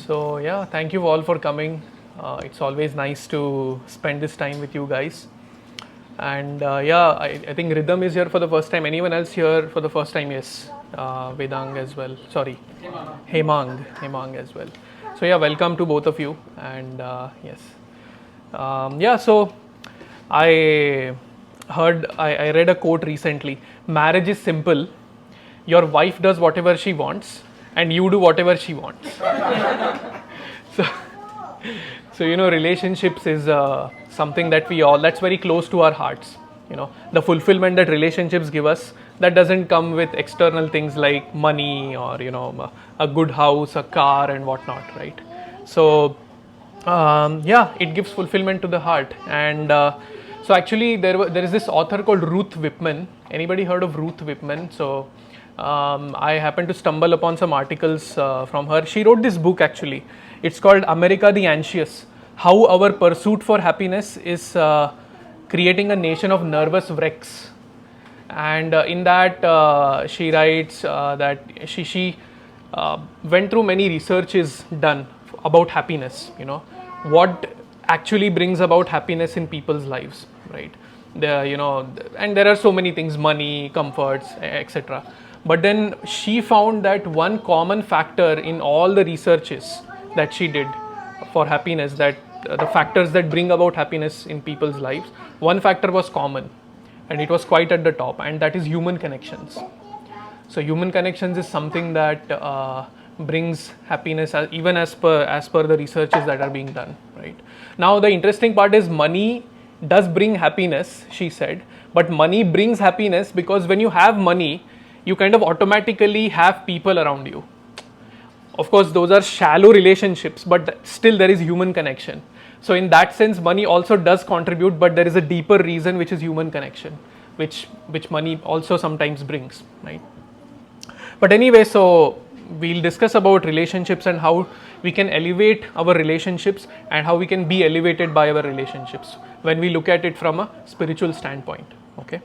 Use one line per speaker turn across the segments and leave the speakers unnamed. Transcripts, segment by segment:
So yeah, thank you all for coming. It's always nice to spend this time with you guys. And I think Rhythm is here for the first time. Anyone else here for the first time? Yes, Vedang as well. Sorry, Hemang as well. So yeah, welcome to both of you. And yes, so I I read a quote recently. Marriage is simple. Your wife does whatever she wants, and you do whatever she wants. so, so relationships is something that that's very close to our hearts. The fulfillment that relationships give us, that doesn't come with external things like money or a good house, a car, and whatnot, right? So it gives fulfillment to the heart. And so actually there is this author called Ruth Whipman. Anybody heard of Ruth Whipman? So I happened to stumble upon some articles from her. She wrote this book actually. It's called America the Anxious: How Our Pursuit for Happiness is Creating a Nation of Nervous Wrecks. And in that she writes that she went through many researches done about happiness. What actually brings about happiness in people's lives, right? And there are so many things: money, comforts, etc. But then she found that one common factor in all the researches that she did for happiness, that the factors that bring about happiness in people's lives, one factor was common, and it was quite at the top, and that is human connections. So human connections is something that brings happiness, even as per the researches that are being done, right? Now the interesting part is money does bring happiness, she said, but money brings happiness because when you have money, you kind of automatically have people around you. Of course, those are shallow relationships, but still there is human connection. So in that sense, money also does contribute, but there is a deeper reason, which is human connection, which money also sometimes brings, right? But anyway, so we'll discuss about relationships and how we can elevate our relationships and how we can be elevated by our relationships when we look at it from a spiritual standpoint. Okay.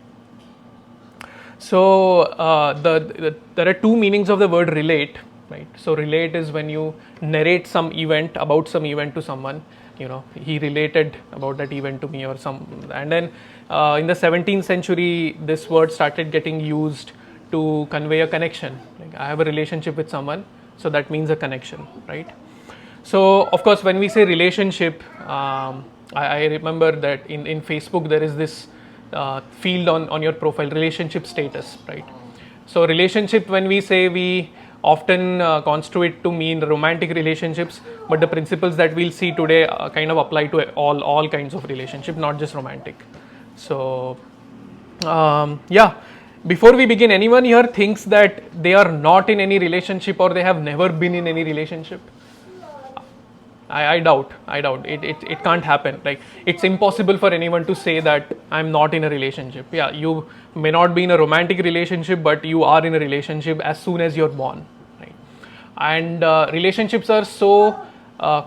So there are two meanings of the word relate, right? So relate is when you narrate some event to someone. He related about that event to me or some. And then in the 17th century, this word started getting used to convey a connection. Like, I have a relationship with someone, so that means a connection, right? So of course, when we say relationship, I remember that in Facebook there is this field on your profile, relationship status, right? So relationship, when we say, we often construe it to mean romantic relationships, but the principles that we'll see today kind of apply to all kinds of relationship, not just romantic. So before we begin, anyone here thinks that they are not in any relationship or they have never been in any relationship? I doubt it can't happen. Like, it's impossible for anyone to say that I'm not in a relationship. Yeah, you may not be in a romantic relationship, but you are in a relationship as soon as you're born, right? And relationships are so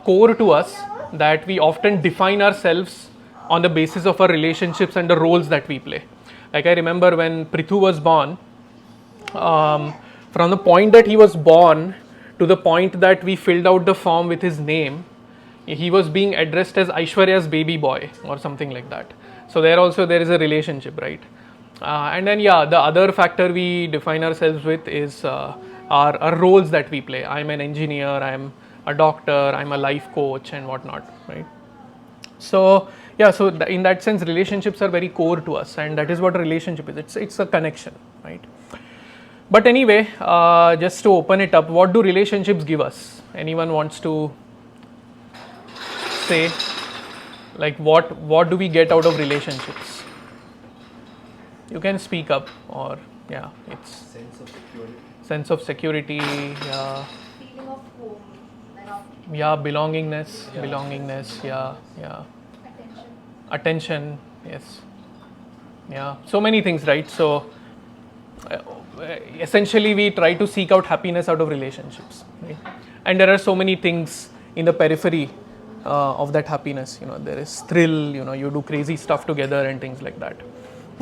core to us that we often define ourselves on the basis of our relationships and the roles that we play. Like, I remember when Prithu was born, from the point that he was born to the point that we filled out the form with his name, he was being addressed as Aishwarya's baby boy or something like that. So there is a relationship, right? And then the other factor we define ourselves with is our roles that we play. I'm an engineer, I'm a doctor, I'm a life coach, and whatnot, right? So in that sense, relationships are very core to us, and that is what a relationship is. It's a connection, right? But anyway, just to open it up, what do relationships give us? Anyone wants to say, like, what do we get out of relationships? You can speak up, or it's sense of security,
feeling of home,
belongingness, attention, yes, so many things, right? So essentially we try to seek out happiness out of relationships, right? And there are so many things in the periphery of that happiness. There is thrill, you do crazy stuff together and things like that.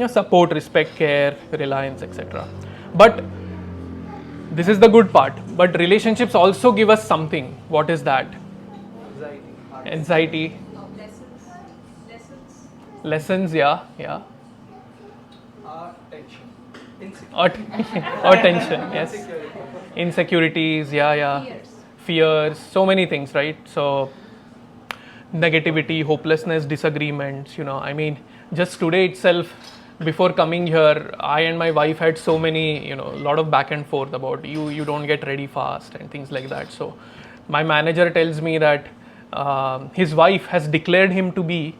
Support, respect, care, reliance, etc. But This is the good part. But relationships also give us something. What is that? Anxiety.
Lessons. Lessons.
Lessons, yeah, yeah.
Tension.
Or, or tension, yes. Insecurities, yeah, yeah.
Fears.
Fears, so many things, right? So, negativity, hopelessness, disagreements, I mean, just today itself, before coming here, I and my wife had so many, a lot of back and forth about you don't get ready fast and things like that. So, my manager tells me that his wife has declared him to be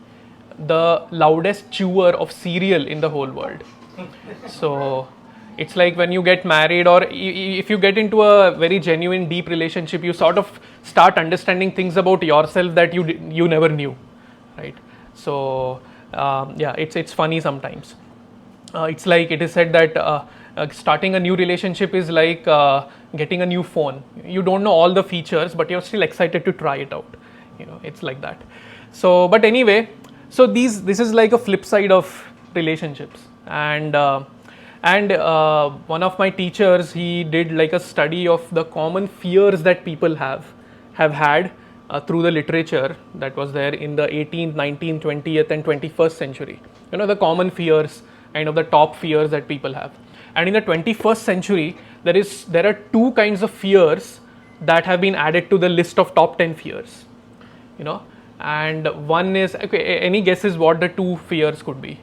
the loudest chewer of cereal in the whole world. So it's like when you get married, or if you get into a very genuine deep relationship, you sort of start understanding things about yourself that you never knew, right? So yeah, it's funny sometimes. It's like it is said that starting a new relationship is like getting a new phone. You don't know all the features, but you're still excited to try it out. It's like that. So but anyway, so this is like a flip side of relationships. And one of my teachers, he did like a study of the common fears that people have had through the literature that was there in the 18th, 19th, 20th and 21st century. The common fears, kind of the top fears that people have. And in the 21st century, there are two kinds of fears that have been added to the list of top 10 fears. And one is, okay, any guesses what the two fears could be?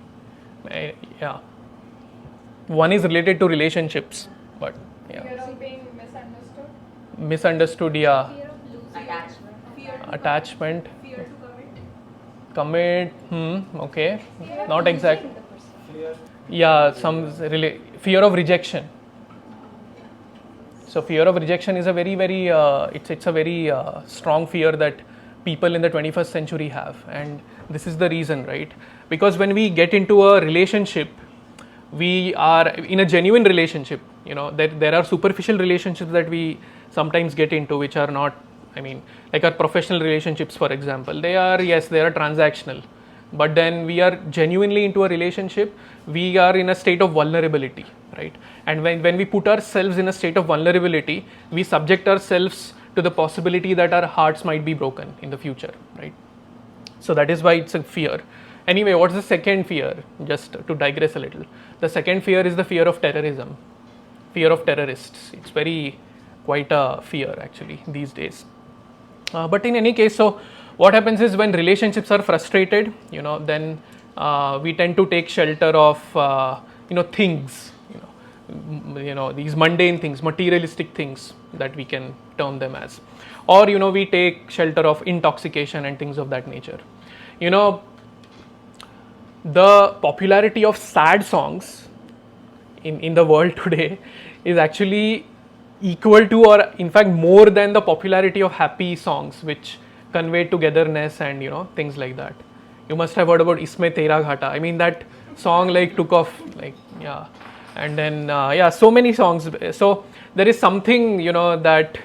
Yeah, one is related to relationships, but yeah,
Fear of being misunderstood.
misunderstood, yeah.
Fear of losing. Attachment. Fear to
Attachment,
Fear to commit.
okay,
Fear of
not exact,
losing the person.
yeah, fear of rejection. So fear of rejection is a very it's a very strong fear that people in the 21st century have. And this is the reason, right? Because when we get into a relationship, we are in a genuine relationship. There are superficial relationships that we sometimes get into, which are not, like our professional relationships, for example. They are transactional. But then we are genuinely into a relationship, we are in a state of vulnerability, right? And when we put ourselves in a state of vulnerability, we subject ourselves to the possibility that our hearts might be broken in the future, right? So that is why it's a fear. Anyway, what's the second fear? Just to digress a little. The second fear is the fear of terrorism, fear of terrorists. It's quite a fear actually these days. But in any case, so what happens is when relationships are frustrated, then we tend to take shelter of, things, these mundane things, materialistic things that we can term them as. Or, we take shelter of intoxication and things of that nature. The popularity of sad songs in the world today is actually equal to, or in fact more than, the popularity of happy songs, which convey togetherness and things like that. You must have heard about Isme Tera Ghata. That song took off, yeah. And then so many songs. So there is something that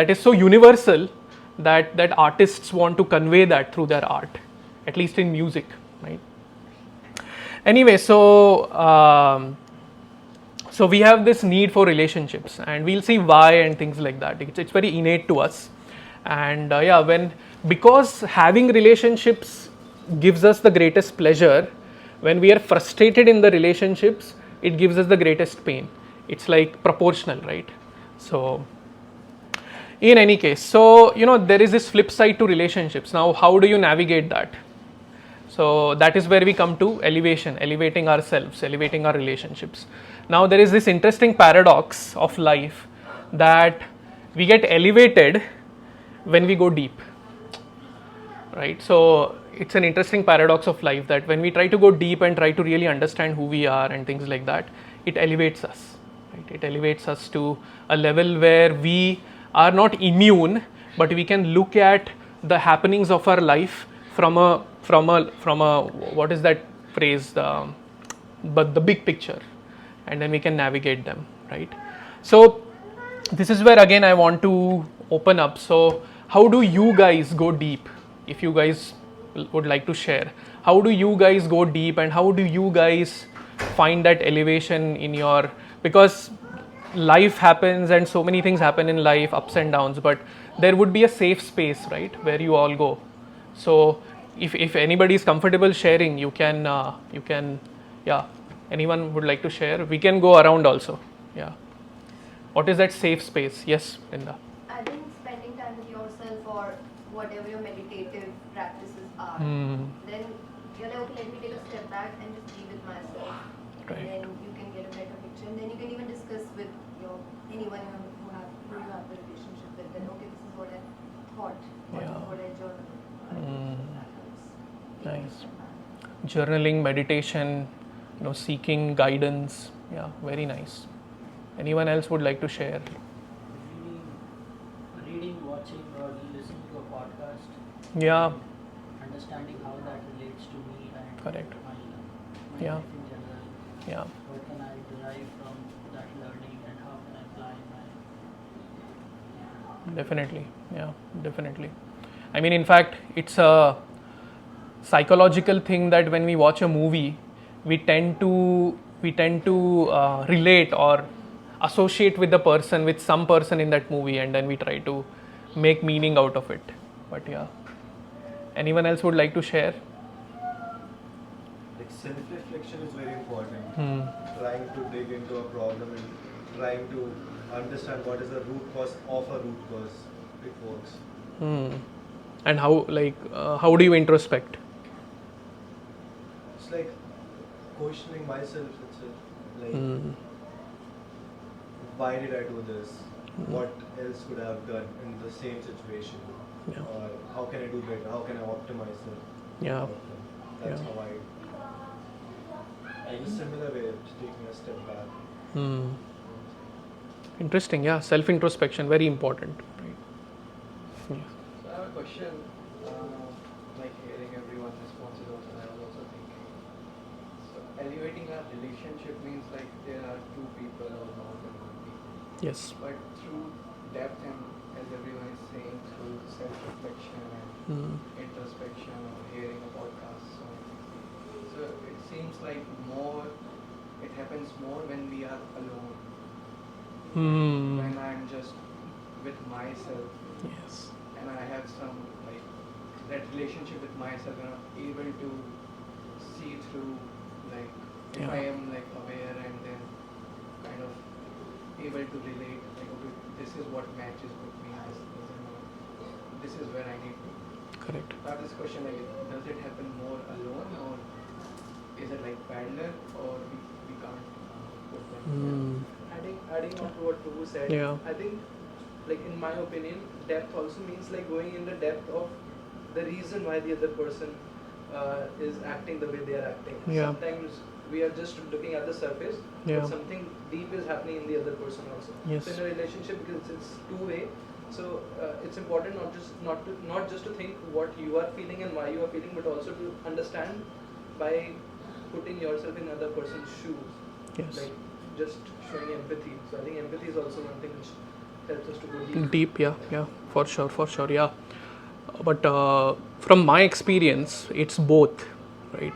is so universal that artists want to convey that through their art, at least in music, right? Anyway, so we have this need for relationships, and we'll see why and things like that. It's very innate to us. And because having relationships gives us the greatest pleasure, when we are frustrated in the relationships, it gives us the greatest pain. It's like proportional, right? So in any case, so there is this flip side to relationships. Now, how do you navigate that? So that is where we come to elevating ourselves, elevating our relationships. Now there is this interesting paradox of life that we get elevated when we go deep, right? So it's an interesting paradox of life that when we try to go deep and try to really understand who we are and things like that, it elevates us, right? It elevates us to a level where we are not immune, but we can look at the happenings of our life from a what is that phrase, but the big picture, and then we can navigate them, right? So this is where again I want to open up. So how do you guys go deep? If you guys would like to share, how do you guys go deep, and how do you guys find that elevation in your, because life happens and so many things happen in life, ups and downs, but there would be a safe space, right, where you all go. So if anybody is comfortable sharing, you can, yeah, anyone would like to share, we can go around also. Yeah, what is that safe space? Yes, Linda.
I think spending time with yourself or whatever your meditative practices are, then you're like, okay, let me take a step back and just be with myself.
Right.
And then you can get a better picture. And then you can even discuss with anyone who you have the relationship with. Then, okay, this is what I thought. This
Yeah.
is what I journaled. That helps.
Nice. Journaling, meditation, seeking guidance. Yeah, very nice. Anyone else would like to share?
Reading, watching, or listening to a podcast.
Yeah.
Understanding how that relates to me and
Correct.
my
Yeah.
life in general.
Yeah.
What can I derive from that learning and how can I apply my.
Definitely. Yeah, definitely. I mean, in fact, it's a psychological thing that when we watch a movie, we tend to relate or associate with the person, with some person in that movie, and then we try to make meaning out of it. But yeah, anyone else would like to share?
Like self-reflection is very important. Trying to dig into a problem and trying to understand what is the root cause of a root cause. It works.
And how do you introspect?
It's like questioning myself itself. Like, why did I do this? What else could I have done in the same situation?
Yeah.
Or how can I do better? How can I optimize it?
Yeah.
That's
Yeah.
how in a similar way, just taking a step back.
Interesting. Yeah, self introspection, very important. Right. Yeah.
So I have a question, like hearing everyone's responses also, I was also thinking. So elevating our relationship means like there are two people or more than one people.
Yes.
But through depth and as everyone is saying, through self-reflection and introspection or hearing a podcast, so it seems like it happens more when we are alone. When I'm just with myself.
Yes.
And I have some like that relationship with myself and I'm able to see through like if
Yeah.
I am like aware and then kind of able to relate like okay, this is what matches with me, this is where I need to.
Correct.
So I have this question like does it happen more alone or is it like parallel or we can't put them together?
Adding on to what Prabhu said,
Yeah.
I think, like in my opinion, depth also means like going in the depth of the reason why the other person is acting the way they are acting.
Yeah.
Sometimes we are just looking at the surface,
Yeah.
but something deep is happening in the other person also.
Yes.
So in a relationship, because it's two-way, so it's important not just to think what you are feeling and why you are feeling, but also to understand by putting yourself in other person's shoes.
Yes.
Like just showing empathy. So I think empathy is also one thing which helps us to go deep.
Deep, yeah, for sure, yeah. But from my experience, it's both, right?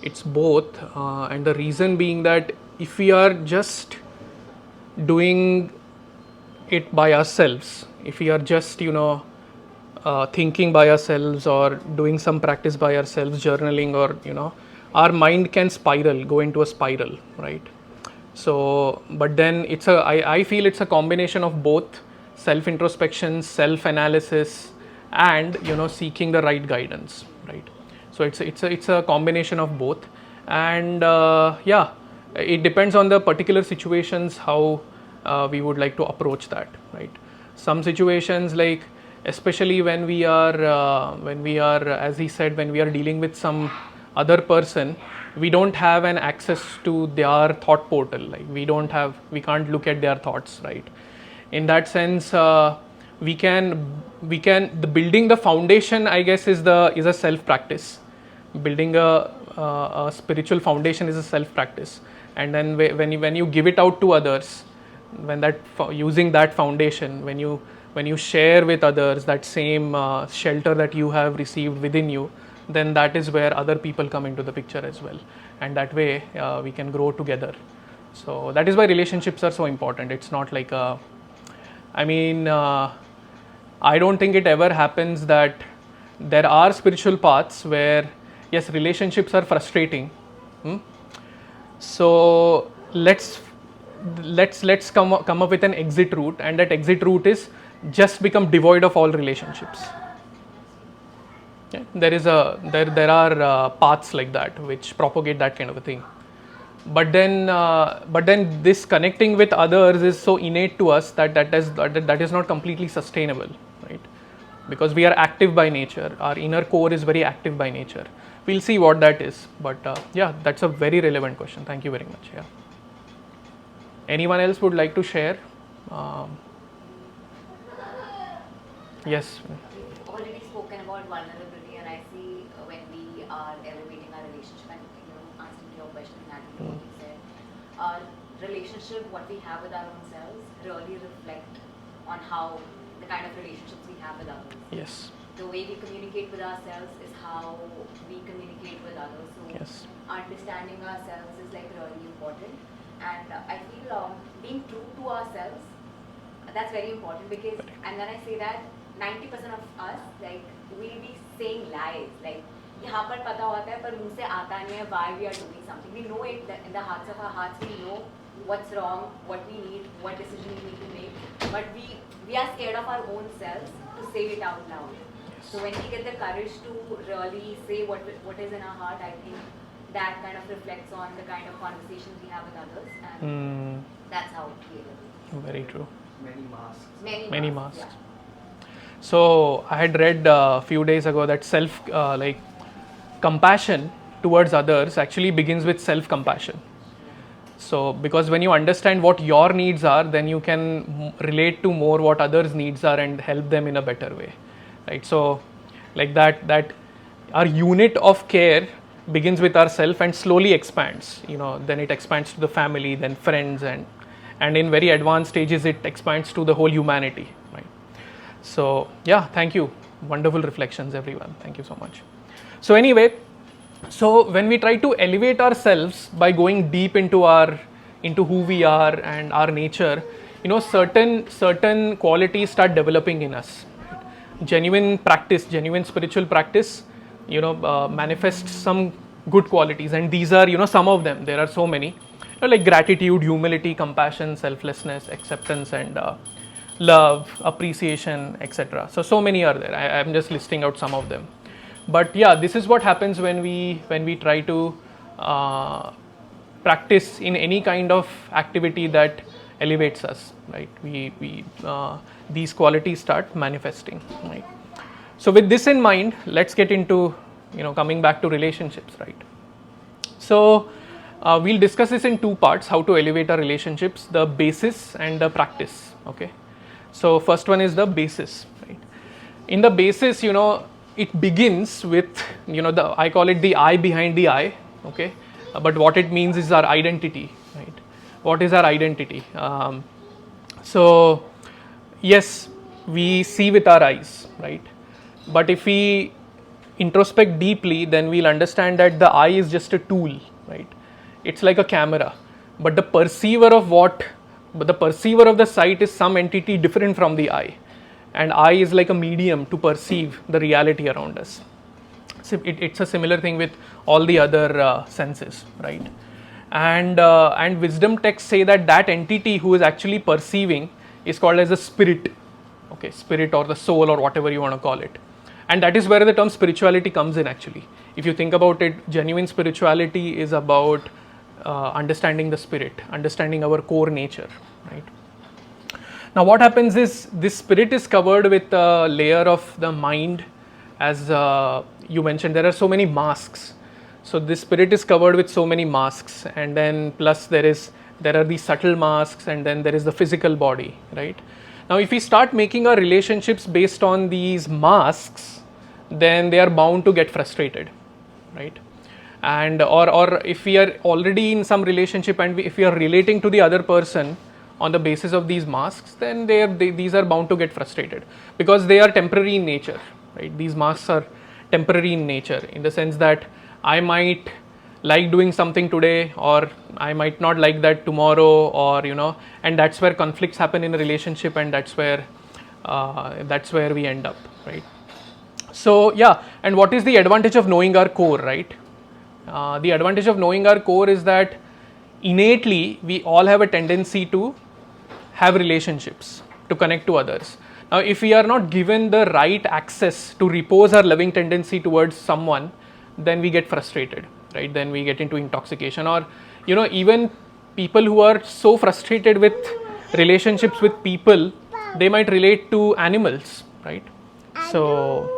It's both, and the reason being that if we are just doing it by ourselves, if we are just thinking by ourselves or doing some practice by ourselves, journaling, or our mind can go into a spiral, right? So but then I feel it's a combination of both self introspection, self analysis, and seeking the right guidance, right? So it's a combination of both, and yeah, it depends on the particular situations how we would like to approach that, right? Some situations, like especially when we are as he said, when we are dealing with some other person, we don't have an access to their thought portal, like we can't look at their thoughts, right? In that sense, we can the building the foundation, I guess, is a self practice. Building a spiritual foundation is a self practice, and then when you give it out to others, using that foundation, when you share with others that same shelter that you have received within you, then that is where other people come into the picture as well, and that way we can grow together. So that is why relationships are so important. It's not like a, I mean, I don't think it ever happens that there are spiritual paths where, yes, relationships are frustrating. So let's come up with an exit route, and that exit route is just become devoid of all relationships. Yeah, there are paths like that which propagate that kind of a thing. But then this connecting with others is so innate to us that is not completely sustainable, right? Because we are active by nature. Our inner core is very active by nature. We'll see what that is. But yeah, that's a very relevant question. Thank you very much. Yeah. Anyone else would like to share? Yes.
We've already spoken about vulnerability, and I see when we are elevating our relationship and answering your question, Natalie, what you said, our relationship, what we have with our own selves, really reflect on how the kind of relationships we have with others.
Yes.
The way we communicate with ourselves is how we communicate with others. So
Yes.
understanding ourselves is like really important, and I feel being true to ourselves, that's very important, because, and when I say that, 90% of us, like, we'll be saying lies, like, यहाँ पर पता होता है पर मुंह से आता नहीं है why we are doing something. We know it in the hearts of our hearts. We know what's wrong, what we need, what decision we need to make, but we are scared of our own selves to say it out loud. So when we get the courage to really say what is in our heart, I think that kind of reflects on the kind of conversations we have with others, and that's how we live.
Very true.
Many masks.
Many masks.
Yeah.
So I had read a few days ago that compassion towards others actually begins with self-compassion. So because when you understand what your needs are, then you can relate to more what others' needs are and help them in a better way, right? So like that our unit of care begins with ourself and slowly expands. Then it expands to the family, then friends, and in very advanced stages it expands to the whole humanity, right? So yeah, thank you. Wonderful reflections, everyone. Thank you so much. So anyway, so when we try to elevate ourselves by going deep into who we are and our nature, certain qualities start developing in us. Genuine practice, genuine spiritual practice, manifests some good qualities, and these are some of them. There are so many, like gratitude, humility, compassion, selflessness, acceptance, and love, appreciation, etc. So many are there. I'm just listing out some of them. But yeah, this is what happens when we try to practice in any kind of activity that elevates us, right? These qualities start manifesting, right? So with this in mind, let's get into coming back to relationships, right? So we'll discuss this in two parts: how to elevate our relationships, the basis and the practice. Okay. So first one is the basis, right? In the basis, it begins with I call it the I behind the I. Okay. But what it means is our identity, right? What is our identity? So yes, we see with our eyes, right? But if we introspect deeply, then we'll understand that the eye is just a tool, right? It's like a camera, but the perceiver of the sight is some entity different from the eye, and eye is like a medium to perceive the reality around us. So it's a similar thing with all the other senses, right? And wisdom texts say that entity who is actually perceiving is called as a spirit, okay, spirit or the soul or whatever you want to call it. And that is where the term spirituality comes in actually. If you think about it, genuine spirituality is about understanding the spirit, understanding our core nature, right? Now what happens is this spirit is covered with a layer of the mind, as you mentioned, there are so many masks. So this spirit is covered with so many masks, and then plus there are these subtle masks, and then there is the physical body, right? Now if we start making our relationships based on these masks, then they are bound to get frustrated, right? And or if we are already in some relationship and if we are relating to the other person on the basis of these masks, then these are bound to get frustrated because they are temporary in nature, right? These masks are temporary in nature, in the sense that I might like doing something today, or I might not like that tomorrow, or and that's where conflicts happen in a relationship, and that's where we end up, right? So yeah, and what is the advantage of knowing our core, right? The advantage of knowing our core is that innately we all have a tendency to have relationships, to connect to others. Now, if we are not given the right access to repose our loving tendency towards someone, then we get frustrated, right? Then we get into intoxication, or even people who are so frustrated with relationships with people, they might relate to animals, right? So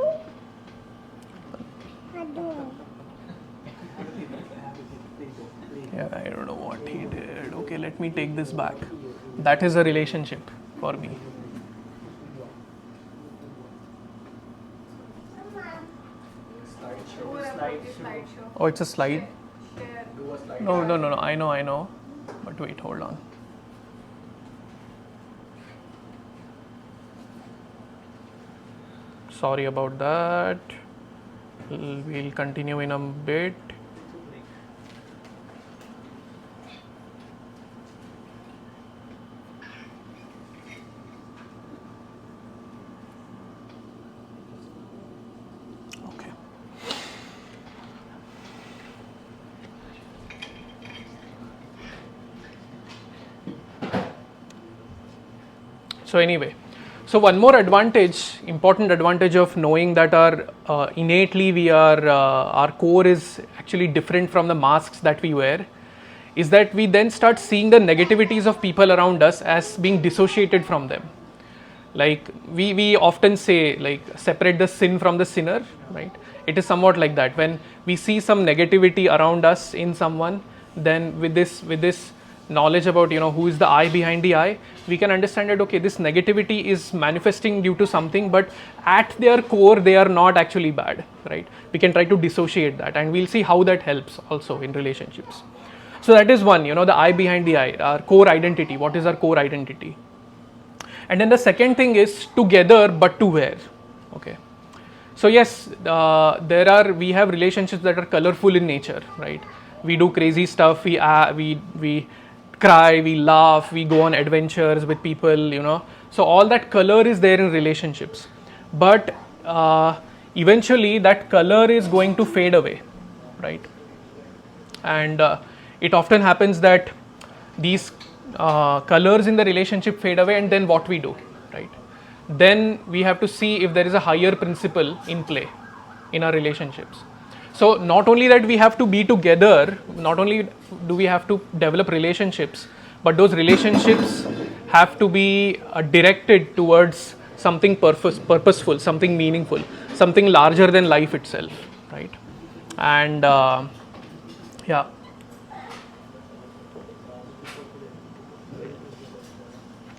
yeah, I don't know what he did. Okay, let me take this back. That is a relationship for me.
Slideshow.
Oh, it's a slide?
Share.
No. I know. But wait, hold on. Sorry about that. We'll continue in a bit. Okay. So anyway, so one more important advantage of knowing that our innately we are our core is actually different from the masks that we wear, is that we then start seeing the negativities of people around us as being dissociated from them. Like we often say, like, separate the sin from the sinner, right? It is somewhat like that. When we see some negativity around us in someone, then with this knowledge about who is the I behind the I, we can understand that okay, this negativity is manifesting due to something, but at their core they are not actually bad, right? We can try to dissociate that, and we'll see how that helps also in relationships. So that is one, the I behind the I, our core identity. What is our core identity? And then the second thing is together but to where. Okay. So yes, we have relationships that are colorful in nature, right? We do crazy stuff. We cry, we laugh, we go on adventures with people. So all that color is there in relationships, but eventually that color is going to fade away, right? And it often happens that these colors in the relationship fade away, and then what we do, right? Then we have to see if there is a higher principle in play in our relationships. So not only that we have to be together, not only do we have to develop relationships, but those relationships have to be directed towards something purposeful, something meaningful, something larger than life itself, right? And yeah.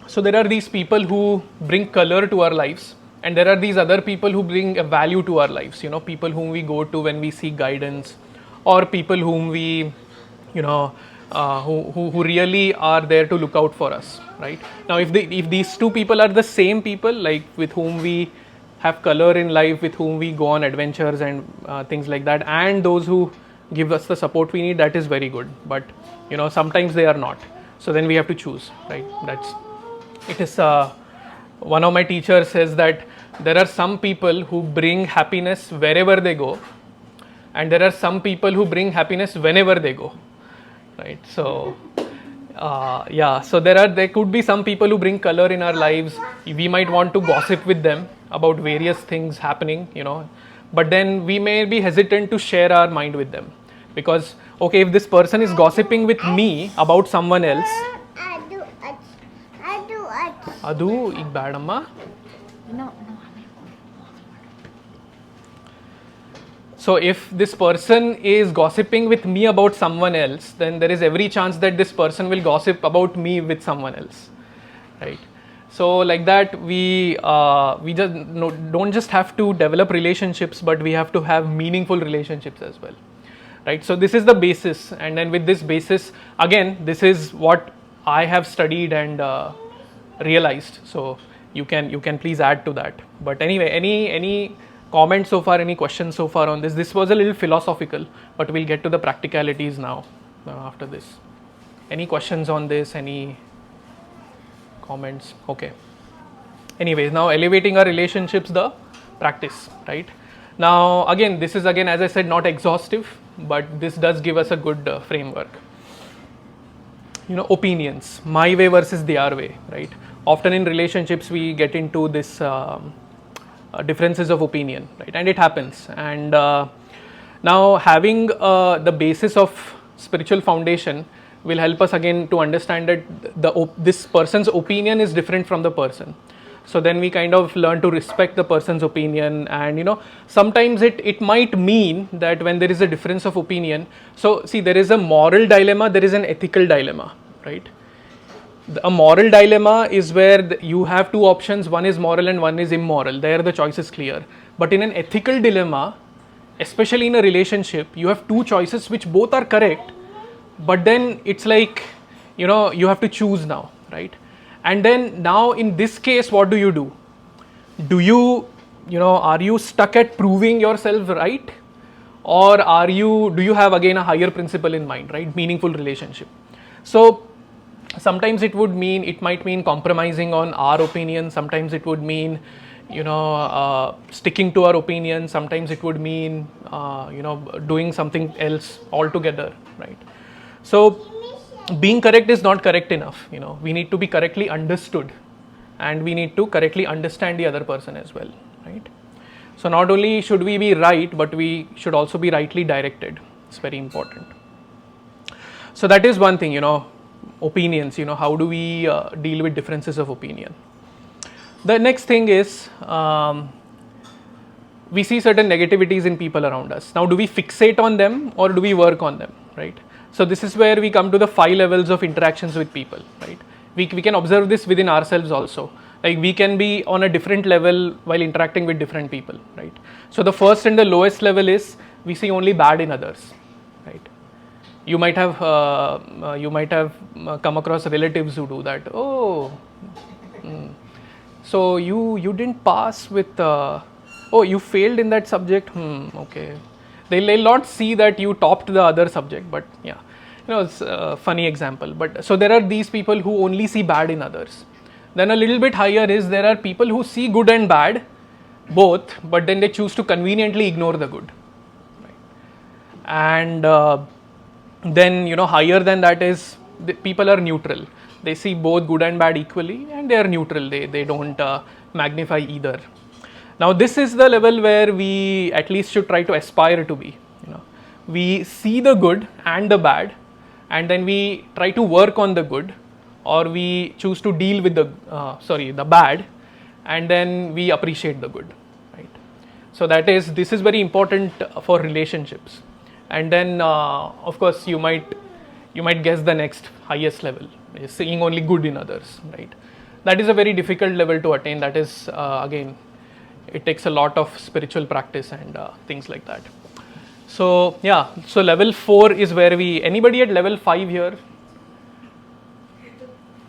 So there are these people who bring color to our lives, and there are these other people who bring a value to our lives. People whom we go to when we seek guidance, or people whom we, who really are there to look out for us, right? Now, if these two people are the same people, like with whom we have color in life, with whom we go on adventures and things like that, and those who give us the support we need, that is very good. But sometimes they are not. So then we have to choose, right? It is one of my teachers says that there are some people who bring happiness wherever they go, and there are some people who bring happiness whenever they go, right? So so there could be some people who bring color in our lives. We might want to gossip with them about various things happening, but then we may be hesitant to share our mind with them, because okay, if this person is gossiping with me about someone else, Adu, ik bad amma.
No.
So if this person is gossiping with me about someone else, then there is every chance that this person will gossip about me with someone else, right? So like that, we don't just have to develop relationships, but we have to have meaningful relationships as well, right? So this is the basis, and then with this basis, again, this is what I have studied and realized. So you can please add to that. But anyway, any comments so far, any questions so far on this? This was a little philosophical, but we'll get to the practicalities now after this. Any questions on this? Any comments? Okay. Anyways, now elevating our relationships, the practice, right? Now again, this is again, as I said, not exhaustive, but this does give us a good framework. Opinions, my way versus their way, right? Often in relationships we get into this differences of opinion, right? And it happens. And now having the basis of spiritual foundation will help us again to understand that this person's opinion is different from the person. So then we kind of learn to respect the person's opinion, and sometimes it might mean that when there is a difference of opinion, so see, there is a moral dilemma, there is an ethical dilemma, right? A moral dilemma is where you have two options, one is moral and one is immoral. There the choice is clear. But in an ethical dilemma, especially in a relationship, you have two choices which both are correct, but then it's like, you have to choose now, right? And then now in this case, what do? Do you are you stuck at proving yourself right? Or do you have again a higher principle in mind, right? Meaningful relationship. So sometimes it might mean compromising on our opinion. Sometimes it would mean, sticking to our opinion. Sometimes it would mean, doing something else altogether, right? So being correct is not correct enough. We need to be correctly understood, and we need to correctly understand the other person as well, right? So not only should we be right, but we should also be rightly directed. It's very important. So that is one thing, opinions, how do we deal with differences of opinion? The next thing is, we see certain negativities in people around us. Now, do we fixate on them or do we work on them, right? So this is where we come to the 5 levels of interactions with people, right? We can observe this within ourselves also. Like we can be on a different level while interacting with different people, right? So the first and the lowest level is we see only bad in others, right? You might have come across relatives who do that. So you didn't pass with. You failed in that subject. Okay. They'll not see that you topped the other subject, but yeah, it's a funny example. But so there are these people who only see bad in others. Then a little bit higher is there are people who see good and bad, both, but then they choose to conveniently ignore the good. Right? And then higher than that is people are neutral. They see both good and bad equally, and they are neutral. They don't magnify either. Now this is the level where we at least should try to aspire to be. We see the good and the bad, and then we try to work on the good, or we choose to deal with the bad, and then we appreciate the good, right? So this is very important for relationships. And then of course you might guess the next highest level is seeing only good in others, right? That is a very difficult level to attain. That is again, it takes a lot of spiritual practice and things like that. So yeah, so level 4 is where anybody at level 5 here,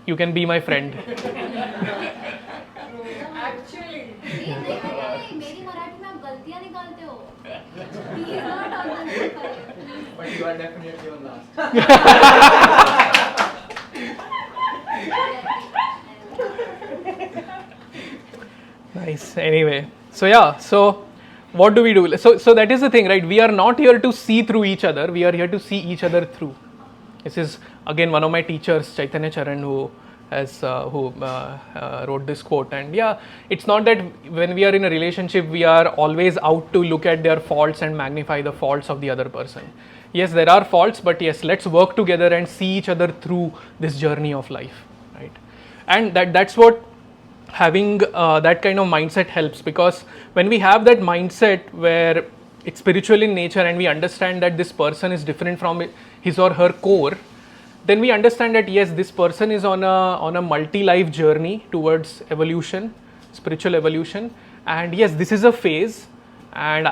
you can be my friend.
Actually.
मेरी मराठी में आप गलतियाँ निकालते हो. He is not on the level 5.
But you are definitely on last.
Nice. Anyway, so yeah, so what do we do? So that is the thing, right? We are not here to see through each other. We are here to see each other through. This is again one of my teachers, Chaitanya Charan, who wrote this quote. And yeah, it's not that when we are in a relationship, we are always out to look at their faults and magnify the faults of the other person. Yes, there are faults, but yes, let's work together and see each other through this journey of life, right? And that's what having that kind of mindset helps, because when we have that mindset where it's spiritual in nature and we understand that this person is different from his or her core, then we understand that yes, this person is on a multi-life journey towards evolution, spiritual evolution, and yes, this is a phase, and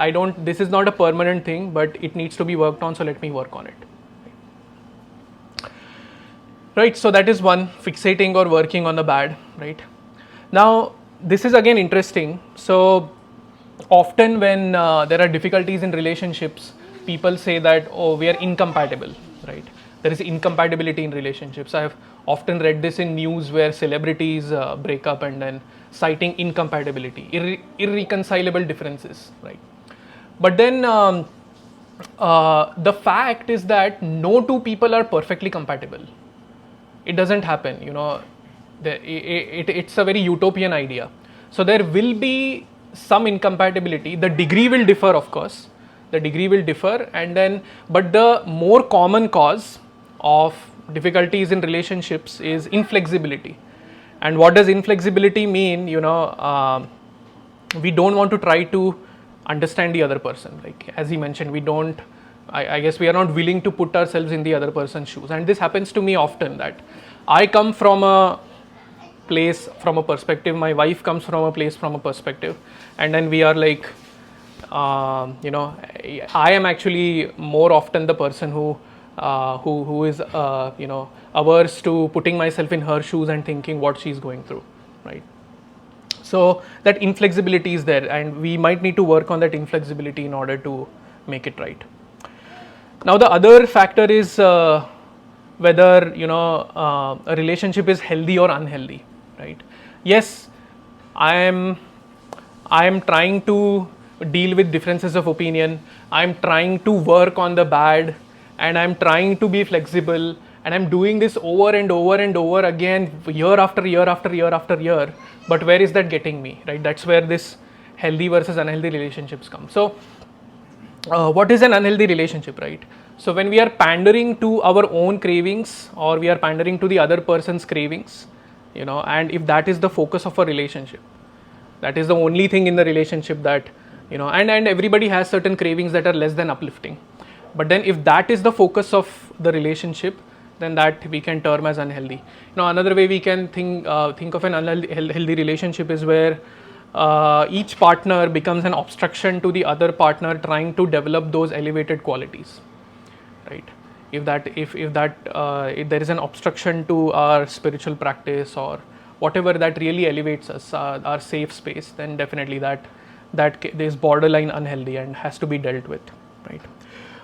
this is not a permanent thing, but it needs to be worked on, so let me work on it. Right, so that is one, fixating or working on the bad, right? Now, this is again interesting. So, often when there are difficulties in relationships, people say that, oh, we are incompatible, right? There is incompatibility in relationships. I have often read this in news where celebrities break up and then citing incompatibility, irreconcilable differences, right? But then the fact is that no two people are perfectly compatible. It doesn't happen, it's a very utopian idea. So there will be some incompatibility. The degree will differ, of course. The degree will differ, and then, but the more common cause of difficulties in relationships is inflexibility. And what does inflexibility mean? We don't want to try to understand the other person. Like as he mentioned, we don't. I guess we are not willing to put ourselves in the other person's shoes, and this happens to me often. That I come from a place, from a perspective, my wife comes from a place, from a perspective, and then we are like, I am actually more often the person who is averse to putting myself in her shoes and thinking what she's going through, right? So that inflexibility is there, and we might need to work on that inflexibility in order to make it right. Now the other factor is whether a relationship is healthy or unhealthy, right? Yes, I am trying to deal with differences of opinion. I'm trying to work on the bad, and I'm trying to be flexible, and I'm doing this over and over and over again, year after year after year after year. But where is that getting me, right? That's where this healthy versus unhealthy relationships come. So what is an unhealthy relationship, right? So when we are pandering to our own cravings, or we are pandering to the other person's cravings, and if that is the focus of a relationship, that is the only thing in the relationship that, and everybody has certain cravings that are less than uplifting. But then if that is the focus of the relationship, then that we can term as unhealthy. Another way we can think of an unhealthy relationship is where each partner becomes an obstruction to the other partner trying to develop those elevated qualities, right? If there is an obstruction to our spiritual practice or whatever that really elevates us, our safe space, then definitely that is borderline unhealthy and has to be dealt with, right?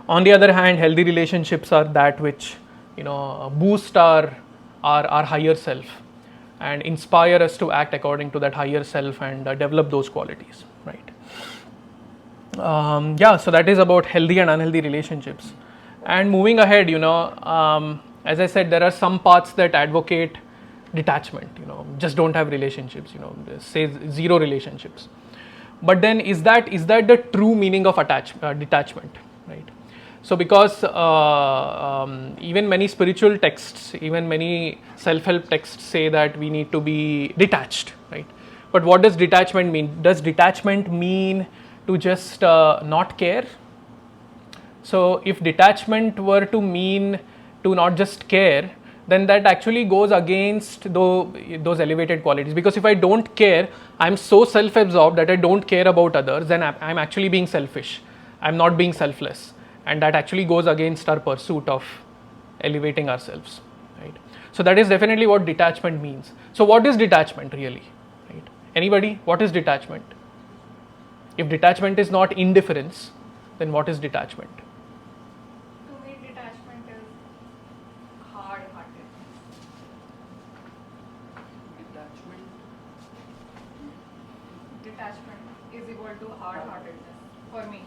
On the other hand, healthy relationships are that which boost our higher self and inspire us to act according to that higher self and develop those qualities, right? So that is about healthy and unhealthy relationships. And moving ahead, as I said, there are some paths that advocate detachment, just don't have relationships, say zero relationships. But then is that the true meaning of detachment, right? So because even many spiritual texts, even many self-help texts say that we need to be detached, right? But what does detachment mean? Does detachment mean to just not care? So if detachment were to mean to not just care, then that actually goes against those elevated qualities. Because if I don't care, I'm so self-absorbed that I don't care about others, then I'm actually being selfish. I'm not being selfless. And that actually goes against our pursuit of elevating ourselves, right? So that is definitely what detachment means. So what is detachment really, right? Anybody, what is detachment? If detachment is not indifference, then what is detachment?
To me, detachment is hard-hearted. Detachment is equal to hard-heartedness for me.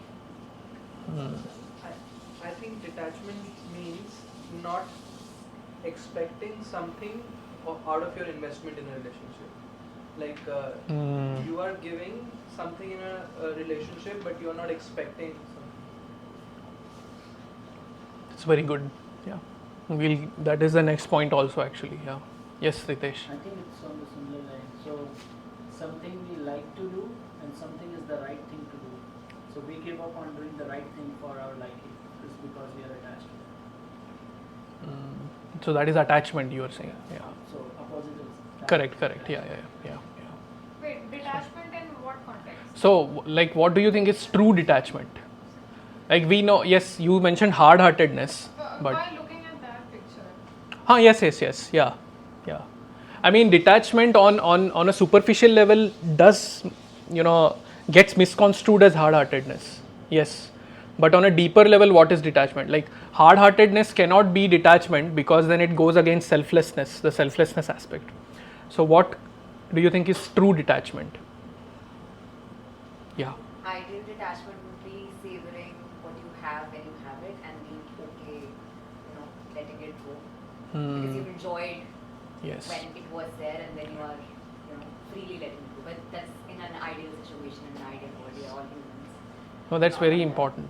I think detachment means not expecting something out of your investment in a relationship. Like you are giving something in a relationship, but you are not expecting something.
It's very good. Yeah. That is the next point also actually. Yeah. Yes, Ritesh.
I think it's on the similar line. So something we like to do and something is the right thing to do. So we give up on doing the right thing for our liking just because we are attached to it.
So that is attachment you are saying. Yeah.
So opposite is
Correct. Yeah.
Wait, detachment in what context?
So like what do you think is true detachment? Like we know, yes, you mentioned hard-heartedness, but
By looking at that picture.
yes, yeah. I mean, detachment on a superficial level does, gets misconstrued as hard-heartedness. Yes, but on a deeper level, what is detachment? Like hard-heartedness cannot be detachment because then it goes against selflessness, the selflessness aspect. So what do you think is true detachment? Yeah.
Ideal detachment would be savoring what you have when you have it and being okay, letting it go. Because you've enjoyed
Yes.
when it was there and then you are, freely letting it go. But that's in an ideal situation, in an ideal world, we are all humans.
No, that's
Not
very
like that.
important.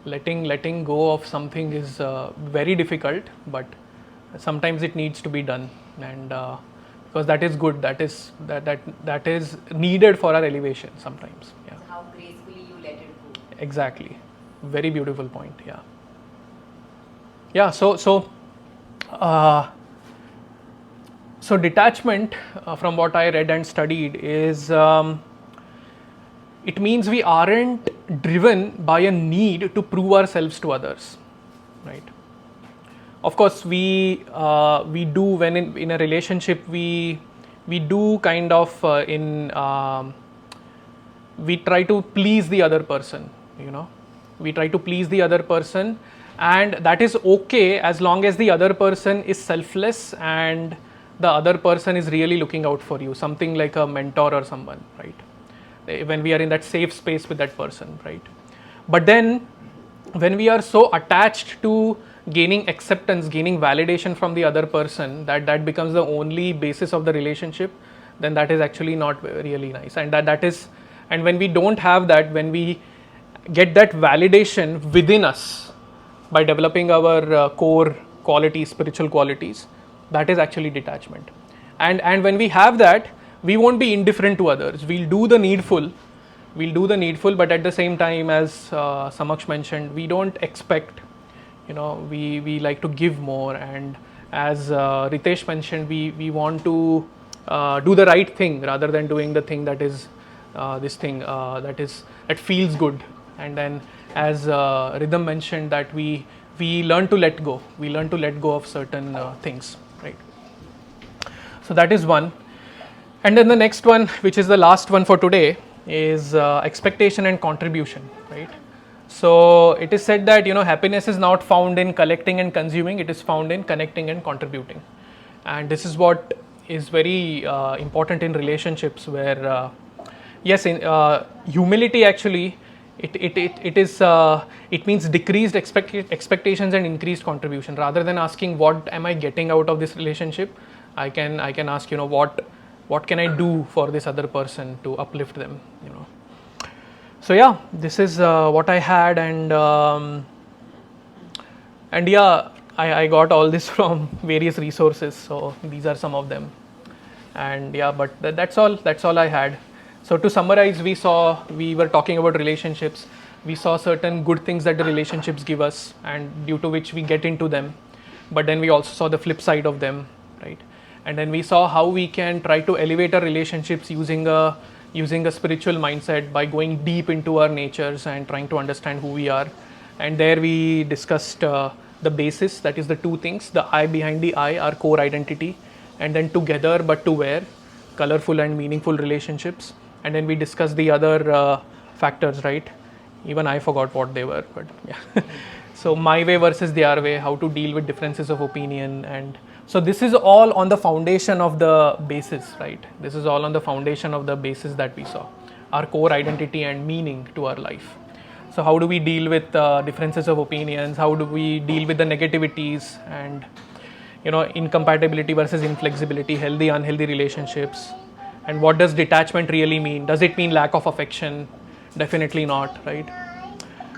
Yeah.
Letting go of something is very difficult, but sometimes it needs to be done, and because that is good, that is needed for our elevation sometimes. Yeah,
So how gracefully you let it go.
exactly. Very beautiful point. Yeah. Yeah. So detachment, from what I read and studied, is it means we aren't driven by a need to prove ourselves to others, right? Of course, we do when in a relationship we do kind of we try to please the other person, we try to please the other person, and that is okay as long as the other person is selfless and the other person is really looking out for you, something like a mentor or someone, right? When we are in that safe space with that person, right? But then when we are so attached to gaining acceptance, gaining validation from the other person, that becomes the only basis of the relationship, then that is actually not really nice. And that is, and when we don't have that, when we get that validation within us by developing our core qualities, spiritual qualities, that is actually detachment. And when we have that, we won't be indifferent to others. We'll do the needful, but at the same time, as Samaksh mentioned, we don't expect, we like to give more, and as Ritesh mentioned, we want to do the right thing rather than doing the thing that is that feels good. And then as Rhythm mentioned, that we learn to let go, of certain things, right? So that is one. And then the next one, which is the last one for today, is expectation and contribution, right? So it is said that happiness is not found in collecting and consuming; it is found in connecting and contributing. And this is what is very important in relationships, where yes, in humility actually, it means decreased expectations and increased contribution. Rather than asking what am I getting out of this relationship, I can ask what can I do for this other person to uplift them. So yeah, this is what I had, and yeah, I got all this from various resources. So these are some of them, and yeah, but that's all I had. So to summarize, we were talking about relationships. We saw certain good things that the relationships give us, and due to which we get into them. But then we also saw the flip side of them, right? And then we saw how we can try to elevate our relationships using a spiritual mindset by going deep into our natures and trying to understand who we are. And there we discussed the basis, that is the two things, the I behind the I, our core identity, and then together but to where, colorful and meaningful relationships. And then we discussed the other factors, right? Even I forgot what they were, but yeah. So my way versus their way, how to deal with differences of opinion. And so this is all on the foundation of the basis, right? This is all on the foundation of the basis that we saw, our core identity and meaning to our life. So how do we deal with differences of opinions? How do we deal with the negativities and incompatibility versus inflexibility, healthy, unhealthy relationships? And what does detachment really mean? Does it mean lack of affection? Definitely not, right?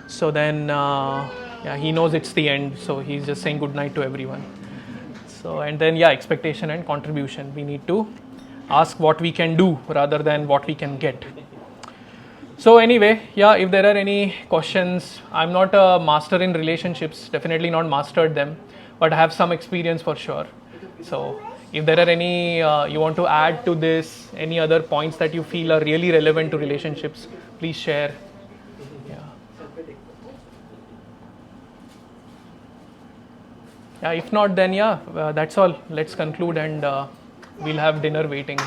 So then, yeah, he knows it's the end, so he's just saying good night to everyone. So, and then, yeah, expectation and contribution. We need to ask what we can do rather than what we can get. So anyway, yeah, if there are any questions, I'm not a master in relationships, definitely not mastered them, but I have some experience for sure. So if there are any you want to add to this, any other points that you feel are really relevant to relationships, please share. Yeah, if not, then yeah, that's all. Let's conclude, and we'll have dinner waiting.